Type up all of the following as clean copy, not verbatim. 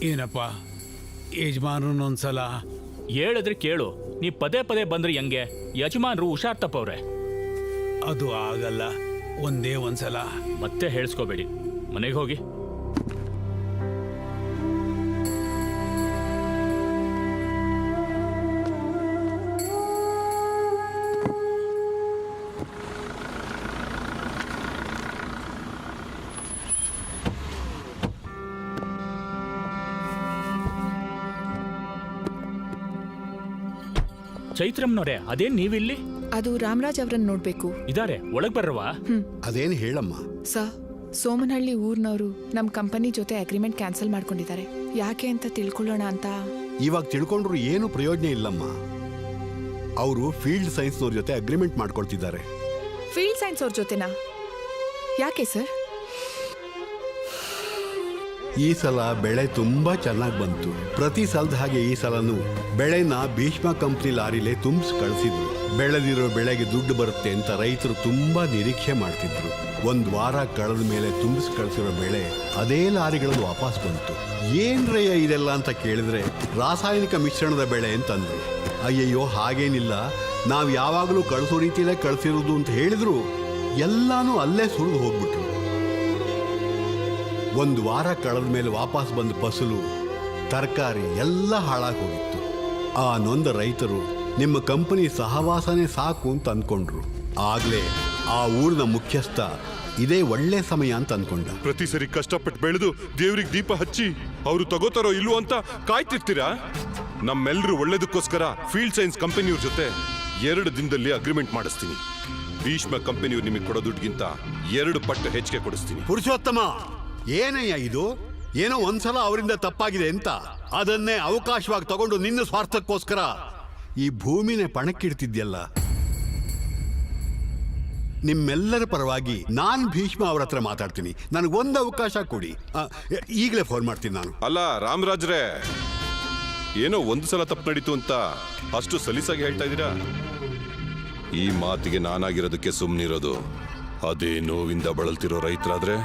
ಏನಪ್ಪ ಯಜಮಾನನೊಂದ್ಸಲ ಹೇಳಿದ್ರೆ ಕೇಳು. ನೀ ಪದೇ ಪದೇ ಬಂದ್ರೆ ಹೆಂಗೆ? ಯಜಮಾನ್ರು ಹುಷಾರ್ ತಪ್ಪವ್ರೆ. ಅದು ಆಗಲ್ಲ, ಒಂದೇ ಒಂದ್ಸಲ. ಮತ್ತೆ ಹೇಳಿಸ್ಕೋಬೇಡಿ, ಮನೆಗೆ ಹೋಗಿ. ಚೈತ್ರಮ್ನವ್ರೆ, ಅದೇನ್ ನೀವಿಲ್ಲಿ? ಅದು ರಾಮರಾಜ್ ಅವರನ್ನ ನೋಡ್ಬೇಕು. ಇದಾರೆ, ಒಳಗ್ ಬರ್ರವಾ? ಅದೇನು ಹೇಳಮ್ಮ. ಸರ್, ಸೋಮನಹಳ್ಳಿ ಊರ್ನವರು ನಮ್ ಕಂಪನಿ ಜೊತೆ ಅಗ್ರಿಮೆಂಟ್ ಕ್ಯಾನ್ಸಲ್ ಮಾಡ್ಕೊಂಡಿದ್ದಾರೆ. ಯಾಕೆ ಅಂತ ತಿಳ್ಕೊಳ್ಳೋಣ ಅಂತ. ಇವಾಗ ತಿಳ್ಕೊಂಡ್ರು ಏನು ಪ್ರಯೋಜನ ಇಲ್ಲಮ್ಮ. ಅವರು ಫೀಲ್ಡ್ ಸೈನ್ಸ್ನವ್ರ ಜೊತೆ ಅಗ್ರಿಮೆಂಟ್ ಮಾಡ್ಕೊಳ್ತಿದ್ದಾರೆ. ಫೀಲ್ಡ್ ಸೈನ್ಸ್ ಅವ್ರ ಜೊತೆನಾ? ಯಾಕೆ ಸರ್? ಈ ಸಲ ಬೆಳೆ ತುಂಬಾ ಚೆನ್ನಾಗಿ ಬಂತು. ಪ್ರತಿ ಸಲದ ಹಾಗೆ ಈ ಸಲನೂ ಬೆಳೆನ ಭೀಷ್ಮ ಕಂಪ್ನಿ ಲಾರಿಲೇ ತುಂಬಿಸಿ ಕಳಿಸಿದ್ರು. ಬೆಳೆದಿರೋ ಬೆಳೆಗೆ ದುಡ್ಡು ಬರುತ್ತೆ ಅಂತ ರೈತರು ತುಂಬಾ ನಿರೀಕ್ಷೆ ಮಾಡ್ತಿದ್ರು. 1 ವಾರ ಕಳೆದ ಮೇಲೆ ತುಂಬಿಸಿ ಕಳಿಸಿರೋ ಬೆಳೆ ಅದೇ ಲಾರಿಗಳಲ್ಲಿ ವಾಪಸ್ ಬಂತು. ಏನ್ರಯ್ಯ ಇದೆಲ್ಲ ಅಂತ ಕೇಳಿದ್ರೆ ರಾಸಾಯನಿಕ ಮಿಶ್ರಣದ ಬೆಳೆ ಅಂತಂದ್ರು. ಅಯ್ಯಯ್ಯೋ, ಹಾಗೇನಿಲ್ಲ, ನಾವು ಯಾವಾಗಲೂ ಕಳಿಸೋ ರೀತಿಯಲ್ಲೇ ಕಳಿಸಿರೋದು ಅಂತ ಹೇಳಿದ್ರು. ಎಲ್ಲಾನು ಅಲ್ಲೇ ಸುರಿದು ಹೋಗ್ಬಿಟ್ರು. 1 ವಾರ ಕಳೆದ ಮೇಲೆ ವಾಪಸ್ ಬಂದ ಫಸಲು, ತರಕಾರಿ ಎಲ್ಲ ಹಾಳಾಗಿ ಹೋಗಿತ್ತು. ಆ ನೊಂದ ರೈತರು ನಿಮ್ಮ ಕಂಪನಿ ಸಹವಾಸನೆ ಸಾಕು ಅಂತ ಅಂದ್ಕೊಂಡ್ರು. ಆಗ್ಲೇ ಆ ಊರಿನ ಮುಖ್ಯಸ್ಥ ಇದೇ ಒಳ್ಳೆ ಸಮಯ ಅಂತ ಅಂದ್ಕೊಂಡ. ಪ್ರತಿ ಸರಿ ಕಷ್ಟಪಟ್ಟು ಬೆಳೆದು ದೇವ್ರಿಗೆ ದೀಪ ಹಚ್ಚಿ ಅವರು ತಗೋತಾರೋ ಇಲ್ವೋ ಅಂತ ಕಾಯ್ತಿರ್ತೀರಾ? ನಮ್ಮೆಲ್ಲರೂ ಒಳ್ಳೇದಕ್ಕೋಸ್ಕರ ಫೀಲ್ಡ್ ಸೈನ್ಸ್ ಕಂಪನಿಯವ್ರ ಜೊತೆ 2 ದಿನದಲ್ಲಿ ಅಗ್ರಿಮೆಂಟ್ ಮಾಡಿಸ್ತೀನಿ. ಭೀಷ್ಮ ಕಂಪನಿಯವ್ರು ನಿಮಗೆ ಕೊಡೋ ದುಡ್ಡಿಗಿಂತ 2 ಪಟ್ಟು ಹೆಚ್ಚಿಗೆ ಕೊಡಿಸ್ತೀನಿ. ಪುರುಷೋತ್ತಮ, ಏನಯ್ಯ ಇದು? ಏನೋ ಒಂದ್ಸಲ ಅವರಿಂದ ತಪ್ಪಾಗಿದೆ ಅಂತ ಅದನ್ನೇ ಅವಕಾಶವಾಗಿ ತಗೊಂಡು ನಿನ್ನ ಸ್ವಾರ್ಥಕ್ಕೋಸ್ಕರ ಈ ಭೂಮಿನೇ ಪಣಕ್ಕಿಡ್ತಿದ್ಯಲ್ಲ. ನಿಮ್ಮೆಲ್ಲರ ಪರವಾಗಿ ನಾನು ಭೀಷ್ಮ ಅವ್ರ ಹತ್ರ ಮಾತಾಡ್ತೀನಿ. ನನಗೊಂದು ಅವಕಾಶ ಕೊಡಿ. ಈಗಲೇ ಫೋನ್ ಮಾಡ್ತೀನಿ ನಾನು. ಅಲ್ಲ ರಾಮರಾಜ್ರೆ, ಏನೋ 1 ಸಲ ತಪ್ಪು ನಡೀತು ಅಂತ ಅಷ್ಟು ಸಲೀಸಾಗಿ ಹೇಳ್ತಾ ಇದ್ದೀರಾ? ಈ ಮಾತಿಗೆ ನಾನಾಗಿರೋದಕ್ಕೆ ಸುಮ್ಮನಿರೋದು. ಅದೇ ನೋವಿಂದ ಬಳಲ್ತಿರೋ ರೈತರಾದ್ರೆ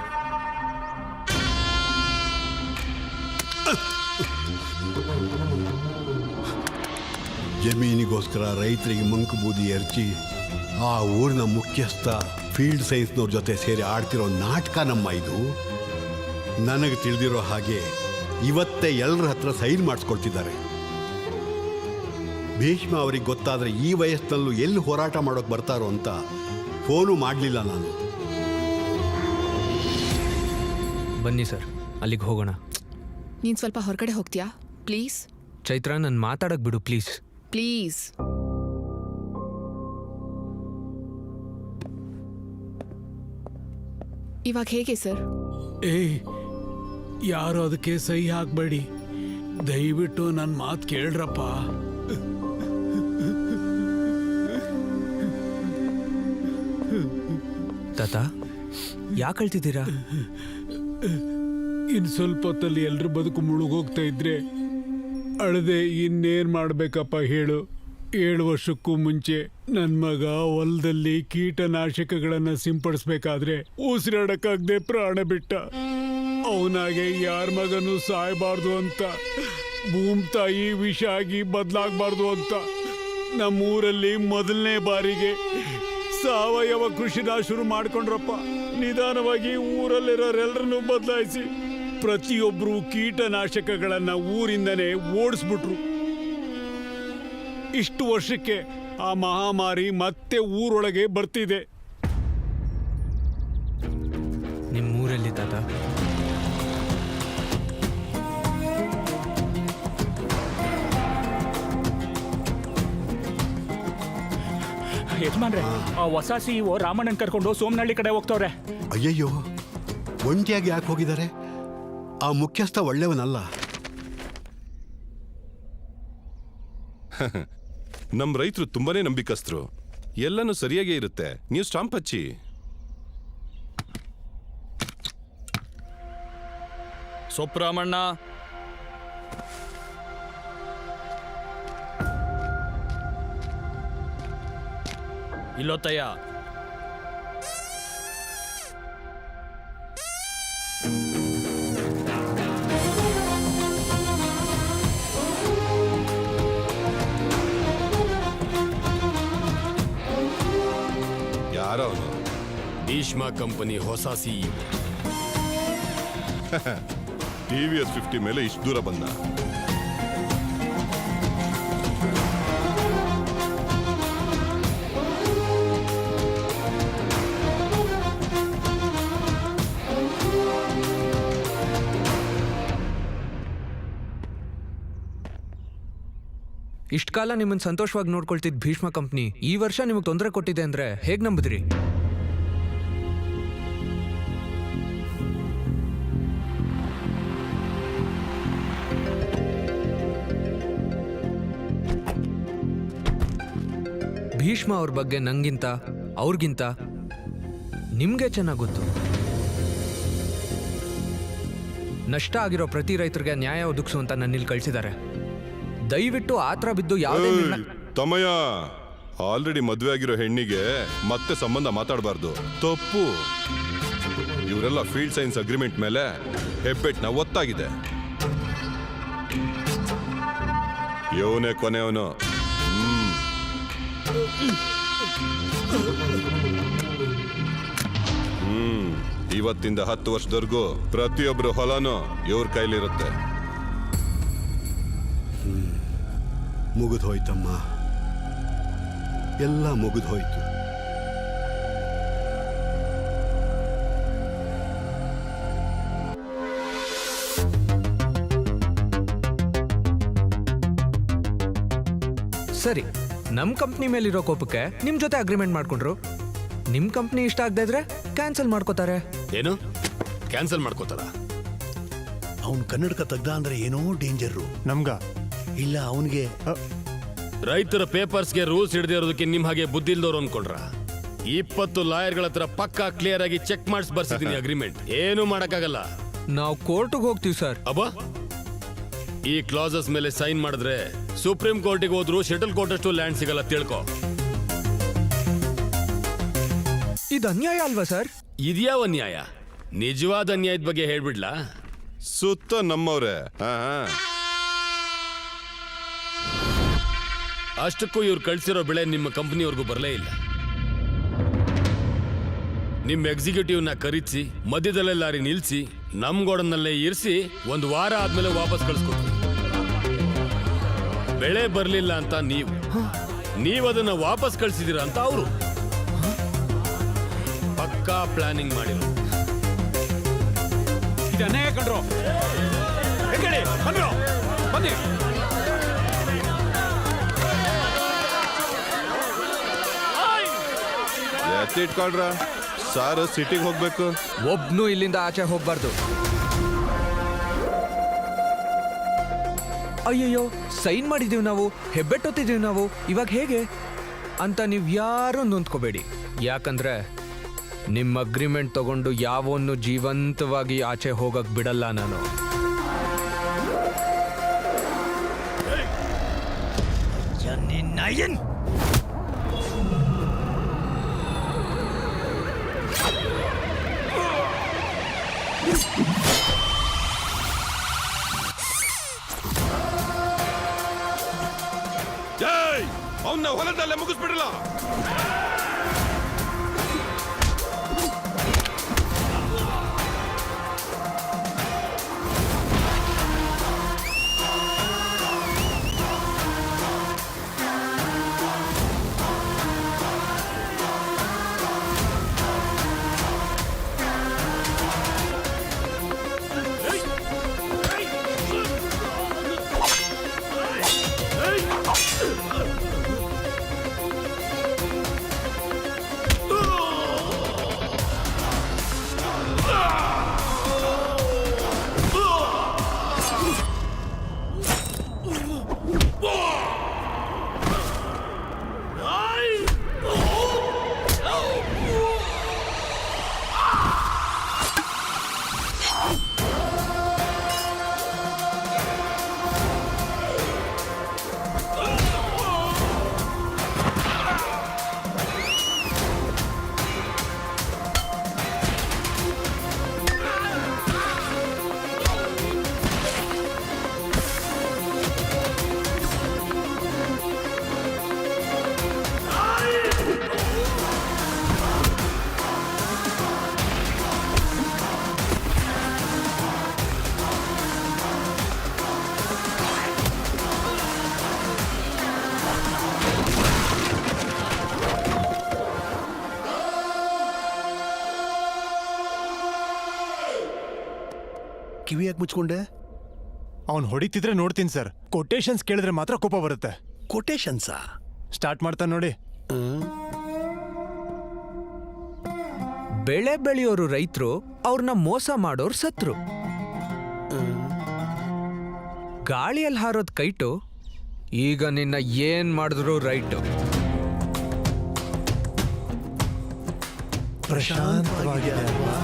ಜಮೀನಿಗೋಸ್ಕರ ರೈತರಿಗೆ ಮಂಕು ಬೂದಿ ಎರಚಿ ಆ ಊರಿನ ಮುಖ್ಯಸ್ಥ ಫೀಲ್ಡ್ ಸೈನ್ಸ್ನವ್ರ ಜೊತೆ ಸೇರಿ ಆಡ್ತಿರೋ ನಾಟಕ ನಮ್ಮ ಇದು. ನನಗೆ ತಿಳಿದಿರೋ ಹಾಗೆ ಇವತ್ತೇ ಎಲ್ಲರ ಹತ್ರ ಸೈನ್ ಮಾಡಿಸ್ಕೊಳ್ತಿದ್ದಾರೆ. ಭೀಷ್ಮ ಅವರಿಗೆ ಗೊತ್ತಾದರೆ ಈ ವಯಸ್ಸಿನಲ್ಲೂ ಎಲ್ಲಿ ಹೋರಾಟ ಮಾಡೋಕೆ ಬರ್ತಾರೋ ಅಂತ ಫೋನು ಮಾಡಲಿಲ್ಲ ನಾನು. ಬನ್ನಿ ಸರ್, ಅಲ್ಲಿಗೆ ಹೋಗೋಣ. ನೀನ್ ಸ್ವಲ್ಪ ಹೊರಗಡೆ ಹೋಗ್ತೀಯಾ ಪ್ಲೀಸ್? ಚೈತ್ರ, ನಾನು ಮಾತಾಡಕ್ ಬಿಡು ಪ್ಲೀಸ್. ಪ್ಲೀಸ್. ಇವಾಗ ಹೇಗೆ ಸರ್? ಏಯ್, ಯಾರು ಅದಕ್ಕೆ ಸಹಿ ಹಾಕ್ಬೇಡಿ. ದಯವಿಟ್ಟು ನನ್ನ ಮಾತು ಕೇಳ್ರಪ್ಪ. ತಾತ, ಯಾಕೆ ಅಳ್ತಿದ್ದೀರಾ? ಇನ್ನು ಸ್ವಲ್ಪ ಹೊತ್ತಲ್ಲಿ ಎಲ್ರ ಬದುಕು ಮುಳುಗೋಗ್ತಾ ಇದ್ರೆ ಅಳದೆ ಇನ್ನೇನ್ ಮಾಡ್ಬೇಕಪ್ಪ ಹೇಳು? 7 ವರ್ಷಕ್ಕೂ ಮುಂಚೆ ನನ್ನ ಮಗ ಹೊಲದಲ್ಲಿ ಕೀಟನಾಶಕಗಳನ್ನ ಸಿಂಪಡಿಸ್ಬೇಕಾದ್ರೆ ಉಸಿರಾಡಕ್ಕಾಗದೆ ಪ್ರಾಣ ಬಿಟ್ಟ. ಅವನಾಗೆ ಯಾರ ಮಗನೂ ಸಾಯಬಾರ್ದು ಅಂತ, ಭೂಮಿ ತಾಯಿ ವಿಷ ಆಗಿ ಬದಲಾಗಬಾರ್ದು ಅಂತ ನಮ್ಮೂರಲ್ಲಿ ಮೊದಲನೇ ಬಾರಿಗೆ ಸಾವಯವ ಕೃಷಿನ ಶುರು ಮಾಡ್ಕೊಂಡ್ರಪ್ಪ. ನಿಧಾನವಾಗಿ ಊರಲ್ಲಿರೋರೆಲ್ಲರನ್ನೂ ಬದಲಾಯಿಸಿ ಪ್ರತಿಯೊಬ್ಬರು ಕೀಟನಾಶಕಗಳನ್ನ ಊರಿಂದನೇ ಓಡಿಸ್ಬಿಟ್ರು. ಇಷ್ಟು ವರ್ಷಕ್ಕೆ ಆ ಮಹಾಮಾರಿ ಮತ್ತೆ ಊರೊಳಗೆ ಬರ್ತಿದೆ. ನಿಮ್ಮೂರಲ್ಲಿ ತಾತ? ಯಜಮಾನ್ರೆ, ಆ ಹೊಸ CEO ರಾಮಣ್ಣನ್ ಕರ್ಕೊಂಡು ಸೋಮನಹಳ್ಳಿ ಕಡೆ ಹೋಗ್ತವ್ರೆ. ಅಯ್ಯಯ್ಯೋ, ಒಂಟಿಯಾಗಿ ಯಾಕೆ ಹೋಗಿದ್ದಾರೆ? ಆ ಮುಖ್ಯಸ್ಥ ಒಳ್ಳೆಯವನಲ್ಲ. ನಮ್ಮ ರೈತರು ತುಂಬಾನೇ ನಂಬಿಕಸ್ತರು. ಎಲ್ಲನೂ ಸರಿಯಾಗೇ ಇರುತ್ತೆ. ನೀವು ಸ್ಟಾಂಪ್ ಹಚ್ಚಿ. ಸೊಪ್ರಾಮಣ್ಣ, ಇಲ್ಲೊತ್ತಯ್ಯ. ಭೀಷ್ಮ ಕಂಪನಿ ಹೊಸ ಸಿಇಒ. TVS 50 ಮೇಲೆ ಇಷ್ಟು ದೂರ ಬಂದ. ಇಷ್ಟ ಕಾಲ ನಿಮ್ಮನ್ನ ಸಂತೋಷವಾಗಿ ನೋಡ್ಕೊಳ್ತಿದ್ ಭೀಷ್ಮ ಕಂಪ್ನಿ ಈ ವರ್ಷ ನಿಮಗೆ ತೊಂದರೆ ಕೊಟ್ಟಿದೆ ಅಂದ್ರೆ ಹೇಗ್ ನಂಬಿದ್ರಿ? ಭೀಷ್ಮ ಅವ್ರ ಬಗ್ಗೆ ನಂಗಿಂತ ಅವ್ರಿಗಿಂತ ನಿಮ್ಗೆ ಚೆನ್ನಾಗಿ ಗೊತ್ತು. ನಷ್ಟ ಆಗಿರೋ ಪ್ರತಿ ರೈತರಿಗೆ ನ್ಯಾಯ ಒದಗಿಸುವಂತ ನನ್ನಿಲ್ಲಿ ಕಳಿಸಿದ್ದಾರೆ. ದಯವಿಟ್ಟು ಆತರ ಬಿದ್ದು ಯಾವುದೇ ತಮಯ, ಆಲ್ರೆಡಿ ಮದ್ವೆ ಆಗಿರೋ ಹೆಣ್ಣಿಗೆ ಮತ್ತೆ ಸಂಬಂಧ ಮಾತಾಡಬಾರ್ದು, ತಪ್ಪು. ಇವರೆಲ್ಲ ಫೀಲ್ಡ್ ಸೈನ್ಸ್ ಅಗ್ರಿಮೆಂಟ್ ಮೇಲೆ ಹೆಬ್ಬೆಟ್ನ ಒತ್ತಾಗಿದೆ. ಇವನೇ ಕೊನೆಯವನು. ಇವತ್ತಿಂದ 10 ವರ್ಷದವರೆಗೂ ಪ್ರತಿಯೊಬ್ಬರು ಹೊಲನೂ ಇವ್ರ ಕೈಲಿರುತ್ತೆ. ಮುಗಿದೋಯ್ತಮ್ಮ, ಎಲ್ಲ ಮುಗಿದೋಯ್ತು. ಸರಿ, ನಮ್ ಕಂಪ್ನಿ ಮೇಲಿರೋ ಕೋಪಕ್ಕೆ ನಿಮ್ ಜೊತೆ ಅಗ್ರಿಮೆಂಟ್ ಮಾಡ್ಕೊಂಡ್ರು. ನಿಮ್ ಕಂಪ್ನಿ ಇಷ್ಟ ಆಗದೆ ಇದ್ರೆ ಕ್ಯಾನ್ಸಲ್ ಮಾಡ್ಕೋತಾರೆ. ಏನು ಕ್ಯಾನ್ಸಲ್ ಮಾಡ್ಕೋತಾರ? ಅವನ್ ಕನ್ನಡಕ ತೆಗ್ದ ಅಂದ್ರೆ ಏನೋ ಡೇಂಜರು ನಮ್ಗ ಇಲ್ಲ ಅವನ್ಗೆ. ರೈತರ ಪೇಪರ್ಸ್ಗೆ ರೂಲ್ಸ್ ಹಿಡ್ದೇ ಇರೋದಕ್ಕೆ ನಿಮ್ ಹಾಗೆ ಬುದ್ಧಿ ಇಲ್ದವ್ರು ಅನ್ಕೊಂಡ್ರ? 20 ಲಾಯರ್ಗಳ ಹತ್ರ ಪಕ್ಕಾ ಕ್ಲಿಯರ್ ಆಗಿ ಚೆಕ್ ಮಾಡಿಸಿ ಬರ್ಸಿದೀನಿ ಅಗ್ರಿಮೆಂಟ್. ಏನು ಮಾಡಕ್ಕಾಗಲ್ಲ. ನಾವು ಕೋರ್ಟ್ಗೆ ಹೋಗ್ತೀವಿ ಸರ್. ಅಬ್ಬಾ, ಈ ಕ್ಲಾಸಸ್ ಮೇಲೆ ಸೈನ್ ಮಾಡಿದ್ರೆ ಸುಪ್ರೀಂ ಕೋರ್ಟಿಗೆ ಹೋದ್ರು ಶಟಲ್ ಕೋರ್ಟ್ ಅಷ್ಟು ಲ್ಯಾಂಡ್ ಸಿಗಲ್ಲ, ತಿಳ್ಕೊ. ಇದು ಅನ್ಯಾಯ ಅಲ್ವಾ ಸರ್? ಇದ್ಯಾವ ಅನ್ಯಾಯ? ನಿಜವಾದ ಅನ್ಯಾಯದ ಬಗ್ಗೆ ಹೇಳ್ಬಿಡ್ಲಾ? ಸುತ್ತ ನಮ್ಮವ್ರೆ. ಅಷ್ಟಕ್ಕೂ ಇವ್ರು ಕಳ್ಸಿರೋ ಬೆಳೆ ನಿಮ್ಮ ಕಂಪನಿಯವ್ರಿಗೂ ಬರಲೇ ಇಲ್ಲ. ನಿಮ್ಮ ಎಕ್ಸಿಕ್ಯೂಟಿವ್ನ ಕರೀಸಿ ಮಧ್ಯದಲ್ಲೇ ಲಾರಿ ನಿಲ್ಸಿ ನಮ್ ಗೋಡನ್ನಲ್ಲೇ ಇರಿಸಿ 1 ವಾರ ಆದ್ಮೇಲೆ ವಾಪಸ್ ಕಳಿಸ್ಕೊಟ್ರು. ಬೆಳೆ ಬರ್ಲಿಲ್ಲ ಅಂತ ನೀವು ಅದನ್ನ ವಾಪಸ್ ಕಳ್ಸಿದೀರ ಅಂತ ಅವರು. ಪಕ್ಕಾ ಪ್ಲಾನಿಂಗ್ ಮಾಡಿರೋ. ಇದು ಅನ್ಯಾಯ ಕಂಡ್ರು. ಬನ್ನಿ. ಇಟ್ಕೊಳ್ರ, ಸಾರ್ ಸಿಟಿಗೆ ಹೋಗ್ಬೇಕು. ಒಬ್ನು ಇಲ್ಲಿಂದ ಆಚೆ ಹೋಗ್ಬಾರ್ದು. ಅಯ್ಯಯ್ಯೋ, ಸೈನ್ ಮಾಡಿದೀವಿ ನಾವು, ಹೆಬ್ಬೆಟ್ಟೊತ್ತಿದೀವಿ ನಾವು, ಇವಾಗ ಹೇಗೆ ಅಂತ ನೀವು ಯಾರು ನೊಂದ್ಕೋಬೇಡಿ. ಯಾಕಂದ್ರೆ ನಿಮ್ಮ ಅಗ್ರಿಮೆಂಟ್ ತಗೊಂಡು ಯಾವೊನ್ನು ಜೀವಂತವಾಗಿ ಆಚೆ ಹೋಗಕ್ ಬಿಡಲ್ಲ ನಾನು. ಅವನ್ನ ಹೊಲದಲ್ಲೇ ಮುಗಿಸ್ಬಿಡಲ್ಲ. ಕಿವಿ ಯಾಕೆ ಮುಚ್ಕೊಂಡೆ? ಅವ್ನು ಹೊಡಿತಿದ್ರೆ ನೋಡ್ತೀನಿ ಸರ್. ಕೊಟೇಶನ್ಸ್ ಕೇಳಿದ್ರೆ ಮಾತ್ರ ಕೋಪ ಬರುತ್ತೆ. ಕೊಟೇಶನ್ಸಾ? ಸ್ಟಾರ್ಟ್ ಮಾಡ್ತಾನೆ ನೋಡಿ. ಬೆಳೆ ಬೆಳೆಯೋರು ರೈತರು, ಅವ್ರನ್ನ ಮೋಸ ಮಾಡೋರು ಸತ್ರು. ಗಾಳಿಯಲ್ಲಿ ಹಾರೋದ್ ಕೈಟು, ಈಗ ನಿನ್ನ ಏನ್ ಮಾಡಿದ್ರು ರೈಟು. ಪ್ರಶಾಂತವಾಗಿದೆ ಅಲ್ವಾ?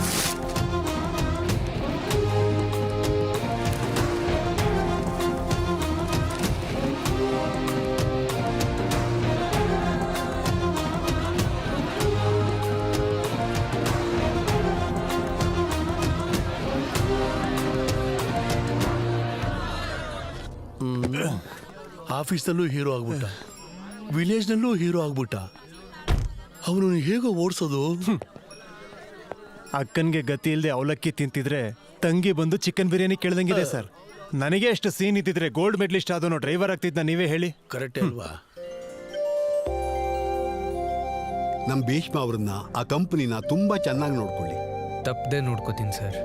ಆಫೀಸ್ನಲ್ಲೂ ಹೀರೋ ಆಗ್ಬಿಟ್ಟ, ವಿಲೇಜ್ನಲ್ಲೂ ಹೀರೋ ಆಗ್ಬಿಟ್ಟ. ಅವನು ಹೇಗೋ ಓಡಿಸೋದು? ಅಕ್ಕನ್ಗೆ ಗತಿ ಇಲ್ಲದೆ ಅವಲಕ್ಕಿ ತಿಂತಿದ್ರೆ ತಂಗಿ ಬಂದು ಚಿಕನ್ ಬಿರಿಯಾನಿ ಕೇಳ್ದಂಗಿದೆ ಸರ್. ನನಗೆ ಎಷ್ಟು ಸೀನ್ ಇದ್ದಿದ್ರೆ ಗೋಲ್ಡ್ ಮೆಡಲಿಸ್ಟ್ ಆದವನು ಡ್ರೈವರ್ ಆಗ್ತಿದ್ನ, ನೀವೇ ಹೇಳಿ. ಕರೆಕ್ಟ್ ಅಲ್ವಾ? ನಮ್ಮ ಭೀಷ್ಮ ಅವ್ರನ್ನ, ಆ ಕಂಪನಿನ ತುಂಬಾ ಚೆನ್ನಾಗಿ ನೋಡ್ಕೊಳ್ಳಿ. ತಪ್ಪದೆ ನೋಡ್ಕೋತೀನಿ ಸರ್.